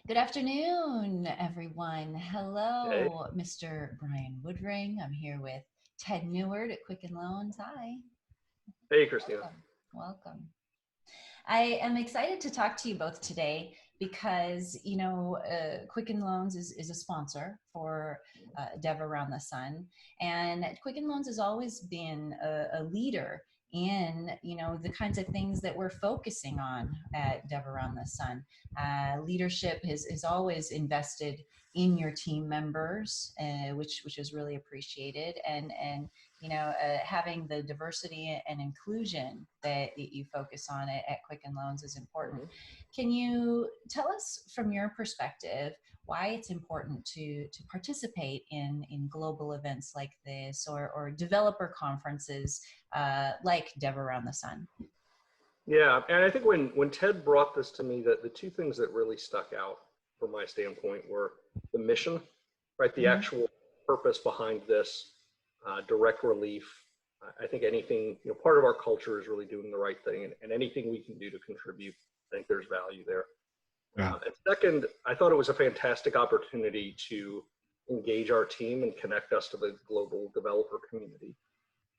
Good afternoon, everyone. Hey, Hello, Mr. Brian Woodring. I'm here with Ted Neward at Quicken Loans. Hi. hey, Christina. Welcome. Welcome. I am excited to talk to you both today because, Quicken Loans is a sponsor for Dev Around the Sun. And Quicken Loans has always been a leader in, the kinds of things that we're focusing on at Dev Around the Sun. Leadership has always invested in your team members, which is really appreciated. And having the diversity and inclusion that you focus on at Quicken Loans is important. Mhm. Can you tell us from your perspective why it's important to participate in global events like this or developer conferences like Dev Around the Sun? Yeah, and I think when Ted brought this to me, that the two things that really stuck out from my standpoint were the mission, right? The Mm-hmm. actual purpose behind this, direct relief. I think anything, part of our culture is really doing the right thing, and anything we can do to contribute, I think there's value there. Yeah. And second, I thought it was a fantastic opportunity to engage our team and connect us to the global developer community.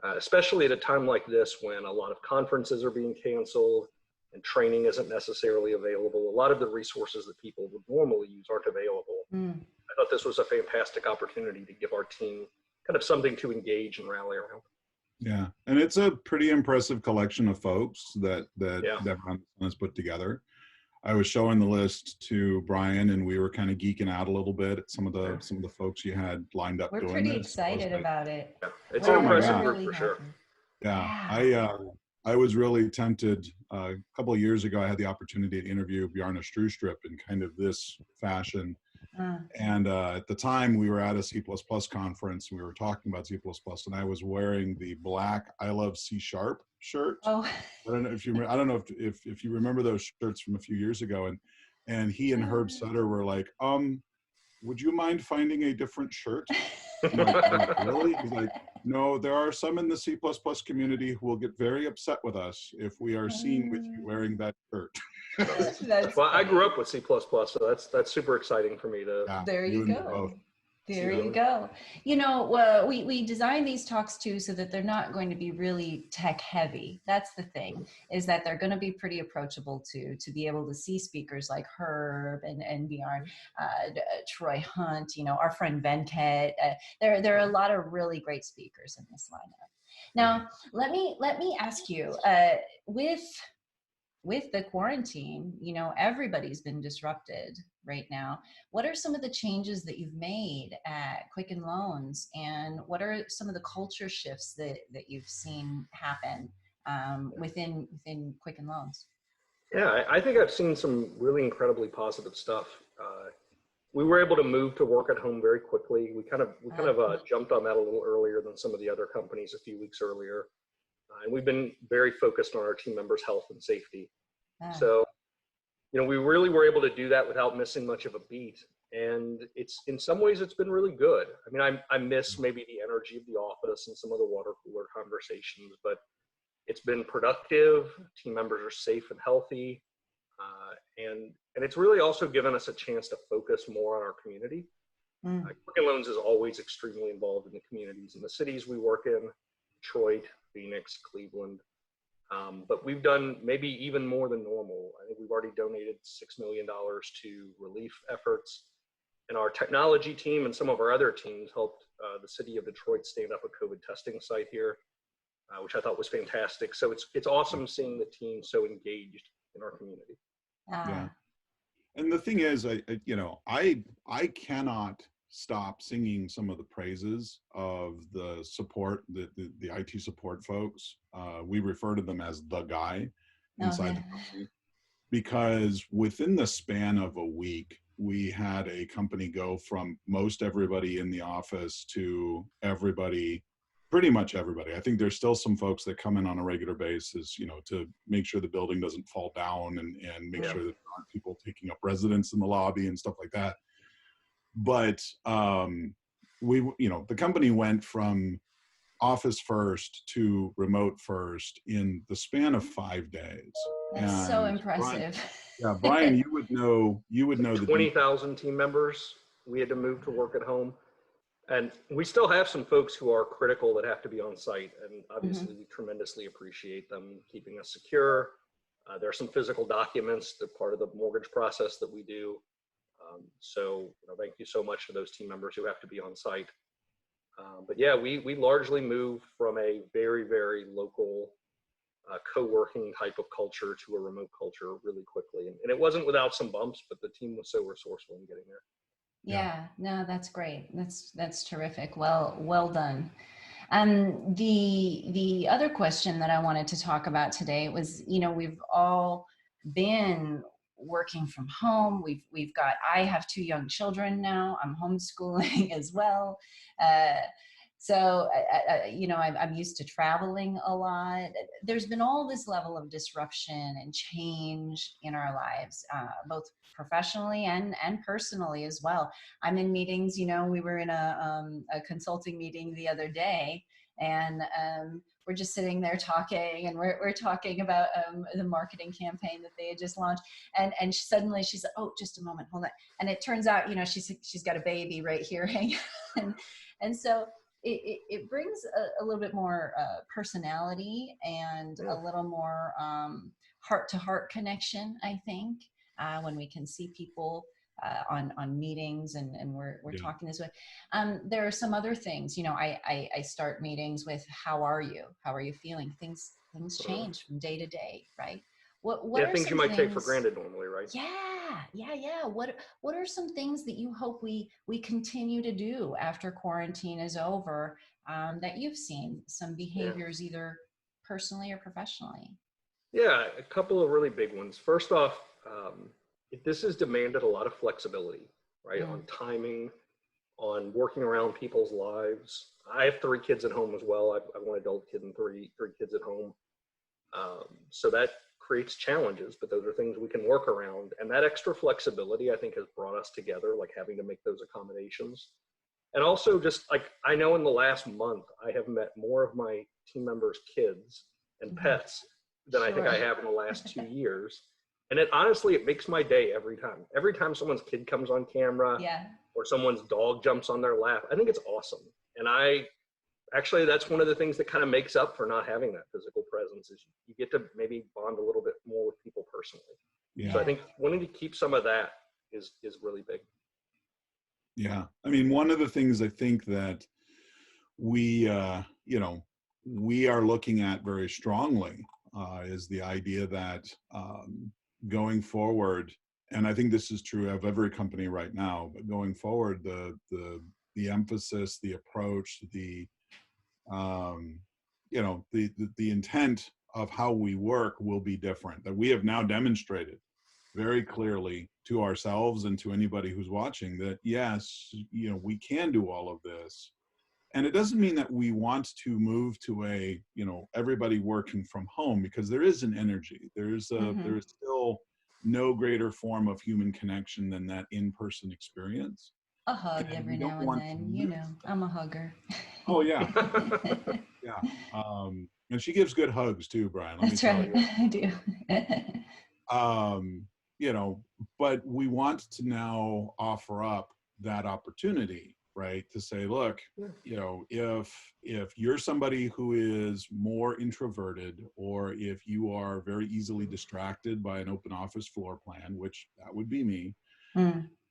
Especially at a time like this when a lot of conferences are being canceled and training isn't necessarily available. A lot of the resources that people would normally use aren't available. Mm. I thought this was a fantastic opportunity to give our team kind of something to engage and rally around. Yeah. And it's a pretty impressive collection of folks that Yeah. Devon has put together. I was showing the list to Brian and we were kind of geeking out a little bit at some of the folks you had lined up We're doing pretty this. I was excited like, about it. Yeah. It's an oh my impressive God. group Really for sure. happy. Yeah. Yeah. I was really tempted. A couple of years ago, I had the opportunity to interview Bjarne Strustrup in kind of this fashion. And at the time, we were at a C++ conference. We were talking about C++, and I was wearing the black "I Love C# shirt. Oh. I don't know if you. I don't know if you remember those shirts from a few years ago. And he and Herb Sutter were like, would you mind finding a different shirt? I'm like, really? He's like, no, there are some in the C++ community who will get very upset with us if we are seen with you wearing that shirt. That's Well, I grew funny. up with C++, so that's super exciting for me to. Yeah, There you you and me both. go. There Yeah. you go. We design these talks too so that they're not going to be really tech heavy. That's the thing, is that they're going to be pretty approachable to be able to see speakers like Herb and Bjorn, Troy Hunt, our friend Venkat. There are a lot of really great speakers in this lineup. Now, let me ask you, with the quarantine, everybody's been disrupted right now. What are some of the changes that you've made at Quicken Loans, and what are some of the culture shifts that you've seen happen within Quicken Loans? Yeah, I think I've seen some really incredibly positive stuff. We were able to move to work at home very quickly. We kind of jumped on that a little earlier than some of the other companies a few weeks earlier, and we've been very focused on our team members' health and safety. uh, So, we really were able to do that without missing much of a beat, and it's in some ways it's been really good. I mean, I miss maybe the energy of the office and some of the water cooler conversations, but it's been productive. Team members are safe and healthy. And it's really also given us a chance to focus more on our community. mm, Quicken Loans is always extremely involved in the communities in the cities we work in, Detroit, Phoenix, Cleveland. But we've done maybe even more than normal. I think we've already donated $6 million to relief efforts. And our technology team and some of our other teams helped the city of Detroit stand up a COVID testing site here, which I thought was fantastic. So it's awesome seeing the team so engaged in our community. Yeah. ah, And the thing is, I cannot stop singing some of the praises of the support, the IT support folks. We refer to them as the guy oh inside yeah. the company, because within the span of a week, we had a company go from most everybody in the office to everybody, pretty much everybody. I think there's still some folks that come in on a regular basis, to make sure the building doesn't fall down and make Yeah. sure that there aren't people taking up residence in the lobby and stuff like that. But the company went from office first to remote first in the span of 5 days. That's so And impressive. Brian, you would know the details. 20,000 team members we had to move to work at home. And we still have some folks who are critical that have to be on site. And obviously, we tremendously appreciate them keeping us secure. There are some physical documents that are part of the mortgage process that we do. So thank you so much to those team members who have to be on site. But yeah, we largely moved from a very, very local co-working type of culture to a remote culture really quickly. And it wasn't without some bumps, but the team was so resourceful in getting there. Yeah, no, that's great. That's terrific. Well done. The other question that I wanted to talk about today was, we've all been working from home. I have 2 young children now. I'm homeschooling as well. So, I'm used to traveling a lot. There's been all this level of disruption and change in our lives, both professionally and personally as well. I'm in meetings, we were in a consulting meeting the other day, and we're just sitting there talking, and we're talking about the marketing campaign that they had just launched. And suddenly she's like, oh, just a moment, hold on. And it turns out, she's got a baby right here hanging. And so it brings a little bit more personality and a little more heart-to-heart connection, I think, when we can see people on meetings and we're talking this way. There are some other things, I start meetings with, how are you feeling? Things change from day to day, right? What are things some you might things, take for granted normally, right? Yeah. What are some things that you hope we continue to do after quarantine is over, that you've seen some behaviors, either personally or professionally? Yeah, a couple of really big ones. First off, this has demanded a lot of flexibility, right? On timing, on working around people's lives. I have 3 kids at home as well. I have 1 adult kid and three kids at home. So that creates challenges, but those are things we can work around. And that extra flexibility, I think, has brought us together, like having to make those accommodations. And also, just like, I know in the last month, I have met more of my team members' kids and pets than I think I have in the last 2 years. And honestly, it makes my day every time. Every time someone's kid comes on camera, or someone's dog jumps on their lap, I think it's awesome. And actually, that's one of the things that kind of makes up for not having that physical presence, is you get to maybe bond a little bit more with people personally. So I think wanting to keep some of that is really big. Yeah. I mean, one of the things I think that we are looking at very strongly is the idea that going forward, and I think this is true of every company right now, but going forward, the emphasis, the approach, the intent of how we work will be different. That we have now demonstrated very clearly to ourselves and to anybody who's watching that, yes, we can do all of this. And it doesn't mean that we want to move to everybody working from home, because there is an energy. There is still no greater form of human connection than that in-person experience. A hug every now and then, I'm a hugger. Oh yeah. Yeah. And she gives good hugs too, Brian. That's right. I do. But we want to now offer up that opportunity, right? To say, look, if you're somebody who is more introverted, or if you are very easily distracted by an open office floor plan, which that would be me,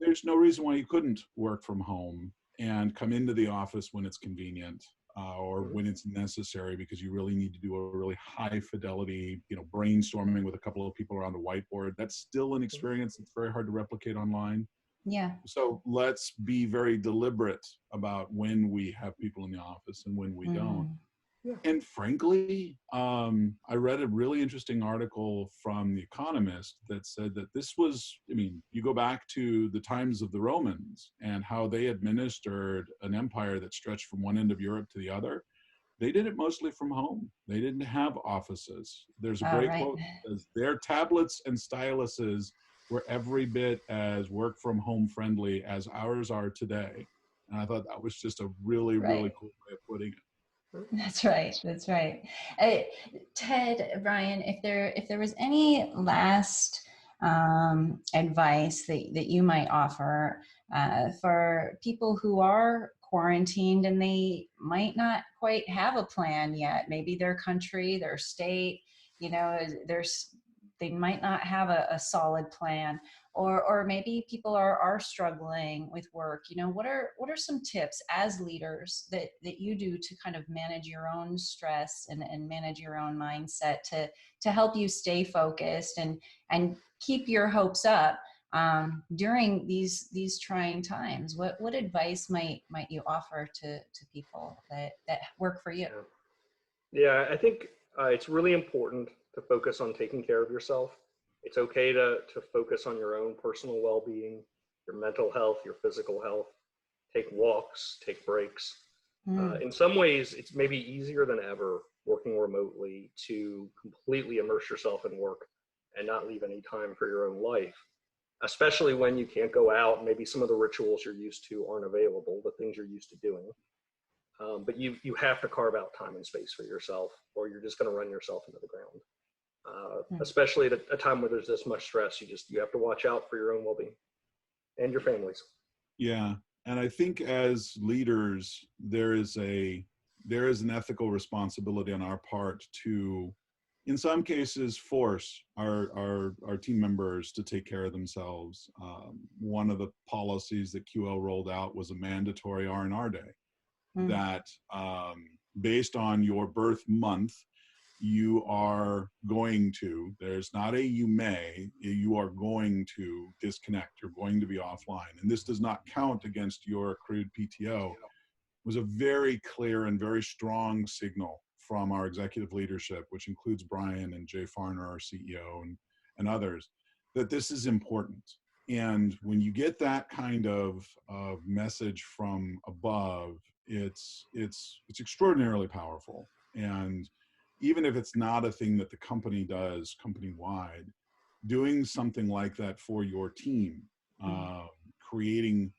there's no reason why you couldn't work from home and come into the office when it's convenient, or when it's necessary, because you really need to do a really high fidelity, brainstorming with a couple of people around the whiteboard. That's still an experience that's very hard to replicate online. Yeah. So let's be very deliberate about when we have people in the office and when we don't. Yeah. And frankly, I read a really interesting article from The Economist that said that this was, you go back to the times of the Romans and how they administered an empire that stretched from one end of Europe to the other. They did it mostly from home. They didn't have offices. There's a great quote that says, their tablets and styluses were every bit as work from home friendly as ours are today. And I thought that was just a really, really cool way of putting it. That's right. That's right. Uh, Ted, Brian, if there was any last advice that you might offer for people who are quarantined and they might not quite have a plan yet, maybe their country, their state, you know, they might not have a solid plan, or maybe people are struggling with work. You know, what are some tips as leaders that you do to kind of manage your own stress and manage your own mindset to help you stay focused and keep your hopes up during these trying times? What advice might you offer to people that work for you? Yeah, I think it's really important to focus on taking care of yourself. It's okay to focus on your own personal well-being, your mental health, your physical health. Take walks, take breaks. In some ways, it's maybe easier than ever working remotely to completely immerse yourself in work and not leave any time for your own life, especially when you can't go out. Maybe some of the rituals you're used to aren't available, the things you're used to doing. But you have to carve out time and space for yourself, or you're just going to run yourself into the ground. Especially at a time where there's this much stress, you have to watch out for your own well-being and your families. Yeah, and I think as leaders, there is an ethical responsibility on our part to, in some cases, force our team members to take care of themselves. One of the policies that QL rolled out was a mandatory R&R day. That based on your birth month, you are going to, there's not a you may, you are going to disconnect, you're going to be offline. And this does not count against your accrued PTO. It was a very clear and very strong signal from our executive leadership, which includes Brian and Jay Farner, our CEO, and others, that this is important. And when you get that kind of message from above, it's extraordinarily powerful. And even if it's not a thing that the company does company-wide, doing something like that for your team, creating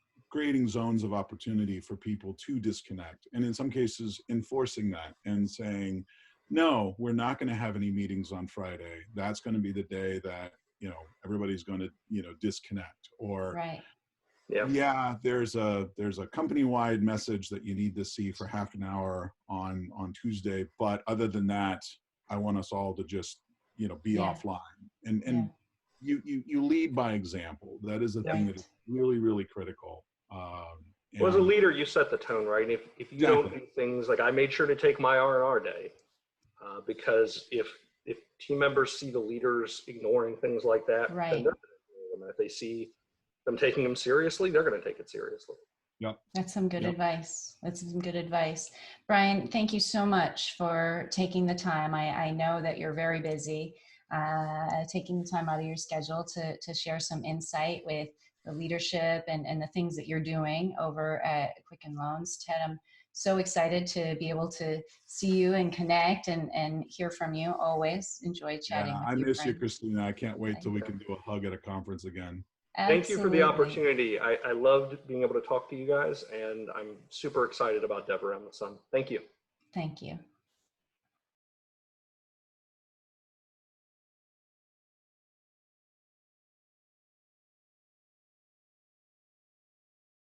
zones of opportunity for people to disconnect, and in some cases enforcing that and saying, no, we're not going to have any meetings on Friday. That's going to be the day that, you know, everybody's going to, you know, disconnect. Or right. Yeah, there's a company-wide message that you need to see for half an hour on Tuesday, but other than that, I want us all to just, you know, be offline. And you lead by example. That is a thing that is really, really critical. Well, as a leader, you set the tone, right? And if you don't do things like, I made sure to take my R&R day, because if team members see the leaders ignoring things like that, then they're going to do them. If they see them taking them seriously, they're going to take it seriously. Yep. That's some good advice. That's some good advice. Brian, thank you so much for taking the time. I know that you're very busy, taking the time out of your schedule to share some insight with the leadership and the things that you're doing over at Quicken Loans. Ted, I'm so excited to be able to see you and connect and hear from you. Always enjoy chatting with you. I miss you, Christina. I can't wait till we can do a hug at a conference again. Absolutely. Thank you for the opportunity. I loved being able to talk to you guys, and I'm super excited about Dev Around the Sun. Thank you. Thank you.